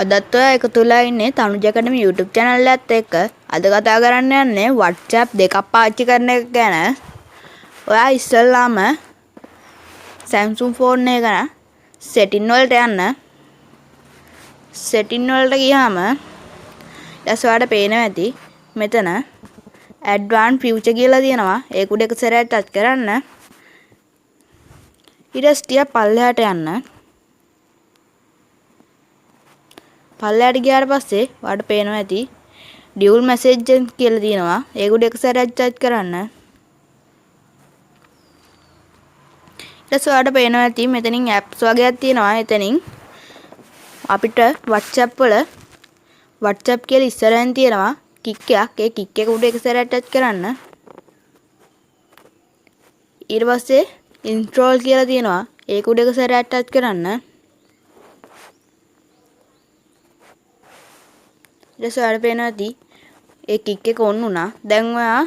අදත් ඔයා එකතු වෙලා ඉන්නේ තනුජ කඩම YouTube channel එකත් එක්ක. අද කතා කරන්න යන්නේ WhatsApp දෙකක් පාවිච්චි කරන එක ගැන. ඔයා ඉස්සෙල්ලාම Samsung phone එක ගැන setting වලට යන්න. setting වලට ගියාම ඊට ඔයාලට පේනවා ඇති මෙතන advanced feature කියලා තියෙනවා. ඒක උඩ එක සැරයක් ටච් කරන්න. ඊට පස්සේ පල්ලෙහාට යන්න. පල්ලෙහාට ගියාට පස්සේ ඔයාලට පේනවා ඇති dual message කියලා තියෙනවා. ඒක උඩ එක සැරයක් ටච් කරන්න. ඊට පස්සේ ඔයාලට පේනවා ඇති මෙතනින් apps වගේක් තියෙනවා. එතනින් අපිට WhatsApp වල WhatsApp කියලා ඉස්සරහින් තියෙනවා කික් එකක්. ඒ කික් එක උඩ එක සැරයක් ටච් කරන්න. ඊට පස්සේ install කියලා තියෙනවා. ඒක උඩ එක සැරයක් ටච් කරන්න. ඊට පස්සේ ඔයාලට පේනවා ඇති ඒ කික් එක ඔන් වුණා. දැන් ඔයා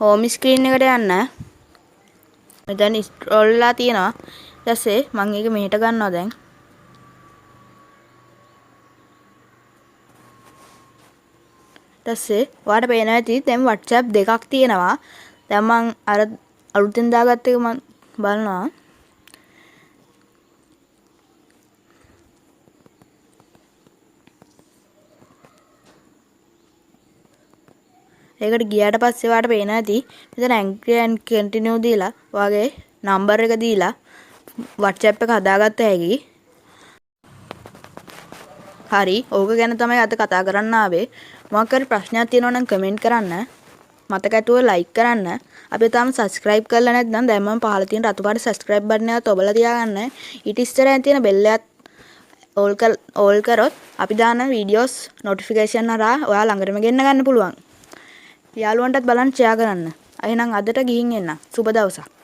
home screen එකට යන්න. මෙතන scroll වෙලා තියෙනවා. ඊට පස්සේ මම ඒක මෙහෙට ගන්නවා දැන්. ඊට පස්සේ ඔයාලට පේනවා ඇති දැන් WhatsApp දෙකක් තියෙනවා. දැන් මම අර අලුතෙන් දාගත්ත එක මම බලනවා. ඒකට ගියාට පස්සේ ඔයාලට පේනවා ඇති මෙතන angry and continue දීලා ඔයාගේ නම්බර් එක දීලා WhatsApp එක හදාගත්ත හැකි. හරි, ඕක ගැන තමයි අද කතා කරන්න ආවේ. මොකක් හරි ප්‍රශ්නයක් තියෙනවා නම් කමෙන්ට් කරන්න. මතක ඇතුව ලයික් කරන්න. අපි තාම subscribe කරලා නැත්නම් දැන් මම පහළ තියෙන රතු පාට subscribe button එකත් ඔබලා තියාගන්න. ඊට ඉස්සරහින් තියෙන bell එකත් all කරොත් අපි දාන videos notification හරහා ඔයා ළඟටම ගෙන්න ගන්න පුළුවන්. යාළුවන්ටත් බලන්න share කරන්න. එහෙනම් අදට ගිහින් එන්න. සුබ දවසක්.